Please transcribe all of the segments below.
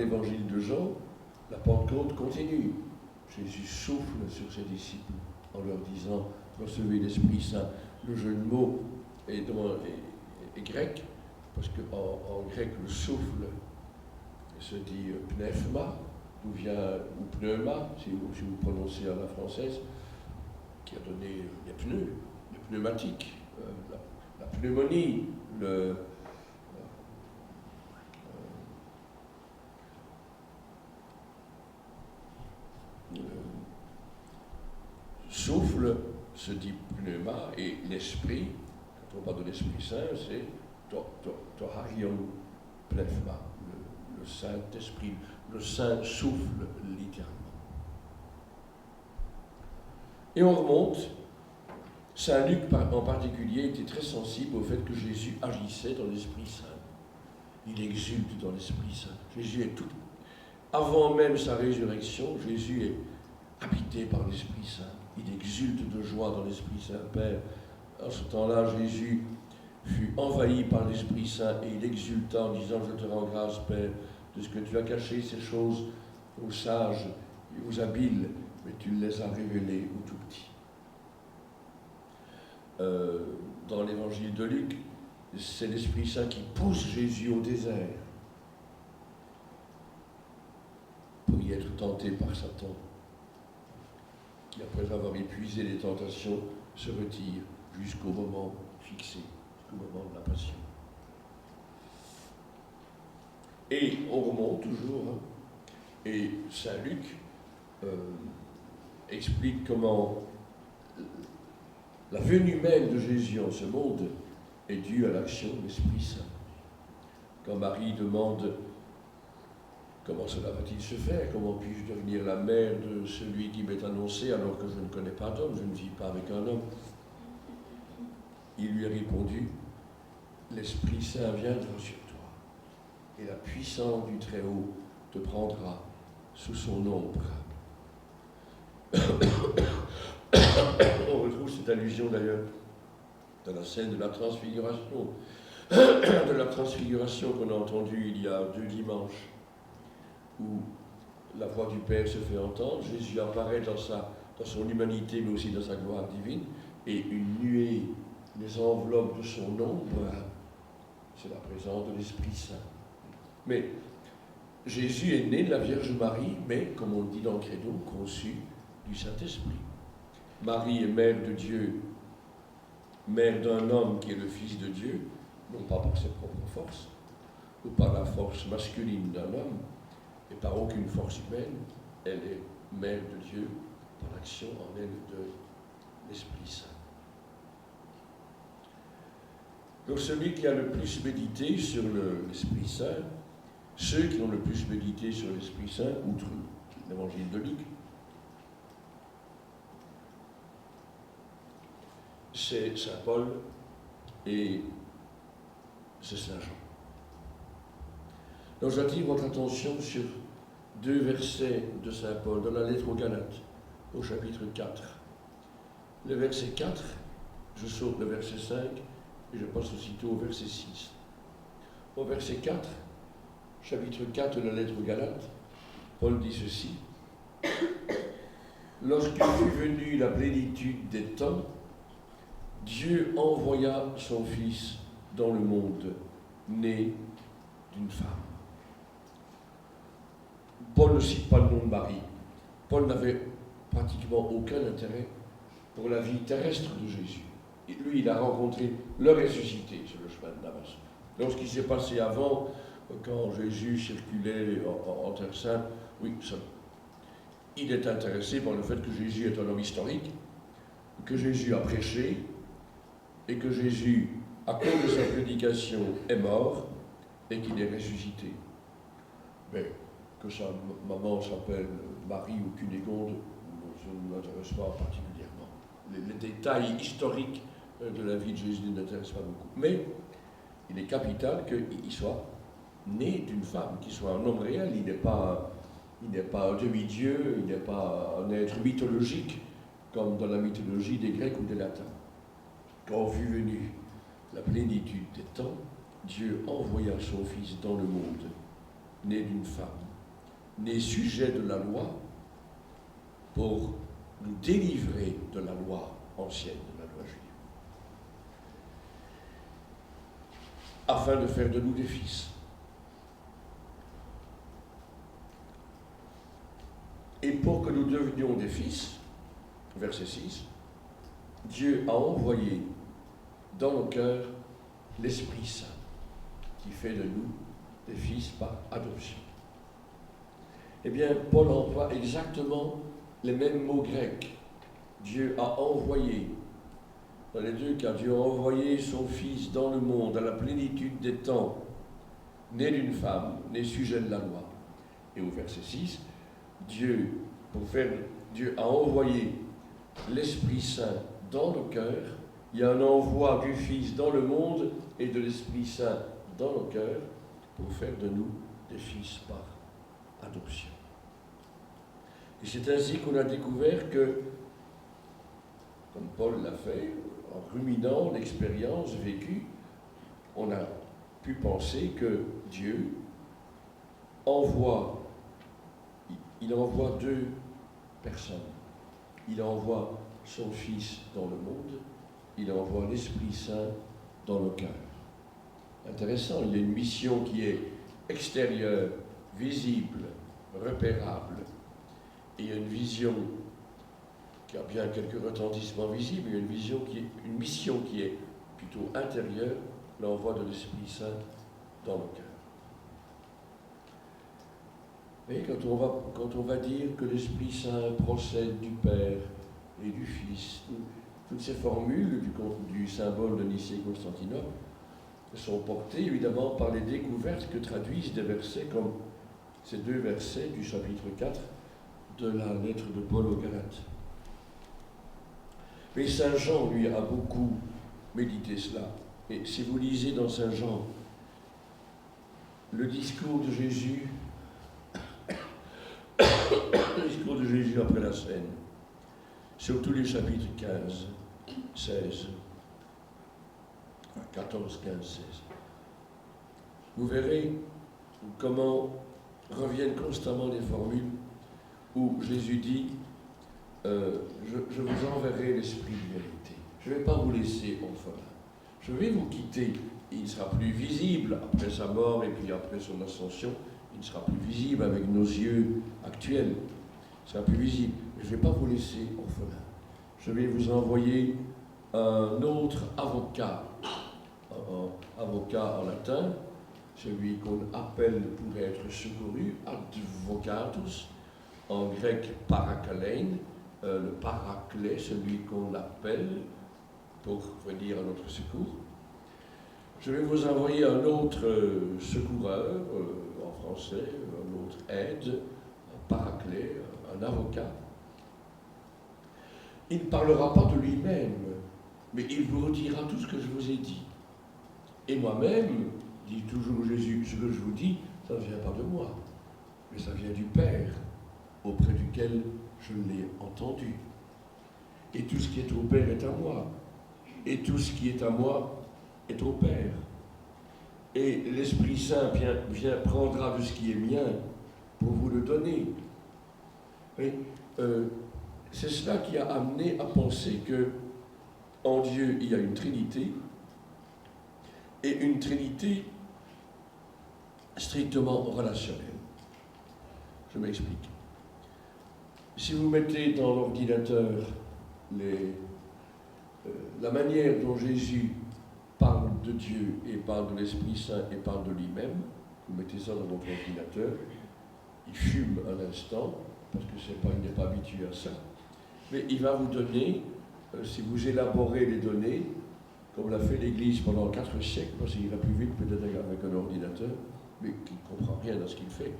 l'évangile de Jean, la Pentecôte continue. Jésus souffle sur ses disciples en leur disant « Recevez l'Esprit Saint ». Le jeu de mots est grec, parce qu'en grec, le souffle se dit pneuma, ou pneuma, si vous prononcez à la française, qui a donné les pneus, les pneumatiques, la pneumonie, le souffle se dit pneuma, et l'esprit, quand on parle de l'Esprit Saint, c'est toharion pneuma, le Saint-Esprit, le Saint souffle littéralement. Et on remonte, Saint Luc en particulier était très sensible au fait que Jésus agissait dans l'Esprit Saint. Il exulte dans l'Esprit Saint. Jésus est tout. Avant même sa résurrection, Jésus est habité par l'Esprit Saint. Il exulte de joie dans l'Esprit Saint. Père, en ce temps-là, Jésus fut envahi par l'Esprit Saint et il exulta en disant « Je te rends grâce, Père, de ce que tu as caché ces choses aux sages et aux habiles, mais tu les as révélées aux tout petits. » Dans l'évangile de Luc, c'est l'Esprit Saint qui pousse Jésus au désert pour y être tenté par Satan, qui, après avoir épuisé les tentations, se retire jusqu'au moment fixé, jusqu'au moment de la passion. Et on remonte toujours, et Saint Luc explique comment la venue même de Jésus en ce monde est due à l'action de l'Esprit Saint. Quand Marie demande comment cela va-t-il se faire, comment puis-je devenir la mère de celui qui m'est annoncé alors que je ne connais pas d'homme, je ne vis pas avec un homme, il lui a répondu, l'Esprit Saint viendra sur toi et la puissance du Très-Haut te prendra sous son ombre. On retrouve cette allusion d'ailleurs dans la scène de la transfiguration, qu'on a entendue il y a 2 dimanches, où la voix du Père se fait entendre, Jésus apparaît dans son humanité, mais aussi dans sa gloire divine, et une nuée les enveloppe de son ombre. C'est la présence de l'Esprit Saint. Mais Jésus est né de la Vierge Marie, mais, comme on le dit dans le Credo, conçu du Saint-Esprit. Marie est mère de Dieu, mère d'un homme qui est le Fils de Dieu, non pas par ses propres forces, ou par la force masculine d'un homme, et par aucune force humaine, elle est mère de Dieu par l'action en elle de l'Esprit Saint. Donc celui qui a le plus médité sur l'Esprit Saint, ceux qui ont le plus médité sur l'Esprit Saint, outre l'évangile de Luc, c'est Saint Paul et c'est Saint Jean. Donc j'attire votre attention sur 2 versets de Saint Paul dans la lettre aux Galates, au chapitre 4. Le verset 4, je saute le verset 5 et je passe aussitôt au verset 6. Au verset 4, chapitre 4 de la lettre aux Galates, Paul dit ceci. Lorsque fut venue la plénitude des temps, Dieu envoya son Fils dans le monde, né d'une femme. Paul ne cite pas le nom de Marie. Paul n'avait pratiquement aucun intérêt pour la vie terrestre de Jésus. Et lui, il a rencontré le ressuscité sur le chemin de Damas. Donc ce qui s'est passé avant, quand Jésus circulait en Terre Sainte, oui, ça, il est intéressé par le fait que Jésus est un homme historique, que Jésus a prêché, et que Jésus, à cause de sa prédication, est mort, et qu'il est ressuscité. Mais que sa maman s'appelle Marie ou Cunégonde, ça ne m'intéresse pas particulièrement. Les détails historiques de la vie de Jésus ne m'intéressent pas beaucoup. Mais il est capital qu'il soit né d'une femme, qu'il soit un homme réel. Il n'est pas un demi-dieu, il n'est pas un être mythologique, comme dans la mythologie des Grecs ou des Latins. Quand fut venue la plénitude des temps, Dieu envoya son Fils dans le monde, né d'une femme, né sujet de la loi, pour nous délivrer de la loi ancienne, de la loi juive, afin de faire de nous des fils. Et pour que nous devenions des fils, verset 6, Dieu a envoyé dans nos cœurs l'Esprit Saint, qui fait de nous des fils par adoption. Eh bien, Paul emploie exactement les mêmes mots grecs. Dieu a envoyé, dans les deux cas, Dieu a envoyé son Fils dans le monde, à la plénitude des temps, né d'une femme, né sujet de la loi. Et au verset 6, Dieu a envoyé l'Esprit Saint dans nos cœurs. Il y a un envoi du Fils dans le monde et de l'Esprit Saint dans nos cœurs pour faire de nous des fils par adoption. Et c'est ainsi qu'on a découvert que, comme Paul l'a fait, en ruminant l'expérience vécue, on a pu penser que Dieu envoie deux personnes. Il envoie son Fils dans le monde, il envoie l'Esprit Saint dans nos cœurs. Intéressant, il y a une mission qui est extérieure, visible, repérable, et il y a une vision qui a bien quelques retentissements visibles, il y a une mission qui est plutôt intérieure, l'envoi de l'Esprit Saint dans nos cœurs. Et quand on va dire que l'Esprit Saint procède du Père et du Fils, toutes ces formules du symbole de Nicée-Constantinople sont portées évidemment par les découvertes que traduisent des versets comme ces deux versets du chapitre 4 de la lettre de Paul aux Galates. Mais Saint Jean, lui, a beaucoup médité cela. Et si vous lisez dans Saint Jean le discours de Jésus, après la scène, surtout les chapitres 15, 16, 14, 15, 16, vous verrez comment reviennent constamment les formules où Jésus dit je vous enverrai l'Esprit de vérité. Je ne vais pas vous laisser orphelin. Je vais vous quitter. Il sera plus visible après sa mort et puis après son ascension. Il ne sera plus visible avec nos yeux actuels. Il sera plus visible. Je ne vais pas vous laisser orphelin. Je vais vous envoyer un autre avocat. Un avocat en latin, celui qu'on appelle pour être secouru, advocatus, en grec parakalein, le paraclet, celui qu'on appelle pour venir à notre secours. Je vais vous envoyer un autre secoureur, en français, un autre aide, un paraclet, un avocat. Il ne parlera pas de lui-même, mais il vous redira tout ce que je vous ai dit. Et moi-même, dit toujours Jésus, ce que je vous dis, ça ne vient pas de moi, mais ça vient du Père, auprès duquel je l'ai entendu. Et tout ce qui est au Père est à moi. Et tout ce qui est à moi est au Père. Et l'Esprit Saint prendra de ce qui est mien pour vous le donner. Et, c'est cela qui a amené à penser que en Dieu, il y a une Trinité, et une Trinité strictement relationnelle. Je m'explique. Si vous mettez dans l'ordinateur la manière dont Jésus parle de Dieu et parle de l'Esprit Saint et parle de lui-même, vous mettez ça dans votre ordinateur, il fume un instant, parce que il n'est pas habitué à ça, mais il va vous donner, si vous élaborez les données, comme l'a fait l'Église pendant 4 siècles, parce qu'il va plus vite peut-être avec un ordinateur, mais qui ne comprend rien à ce qu'il fait,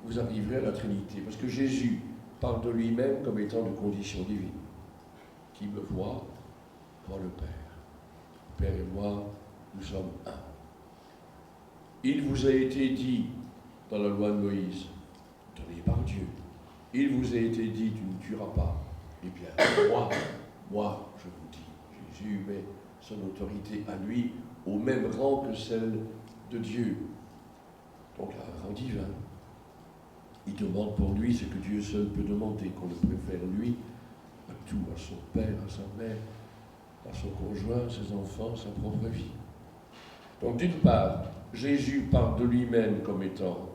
vous arriverez à la Trinité. Parce que Jésus parle de lui-même comme étant de condition divine. Qui me voit le Père. Le Père et moi, nous sommes un. Il vous a été dit dans la loi de Moïse, donné par Dieu, il vous a été dit, tu ne tueras pas. Eh bien, moi, je vous dis, Jésus met son autorité à lui au même rang que celle de Dieu. Donc un rang divin. Il demande pour lui ce que Dieu seul peut demander, qu'on le préfère lui à tout, à son père, à sa mère, à son conjoint, ses enfants, sa propre vie. Donc d'une part, Jésus parle de lui-même comme étant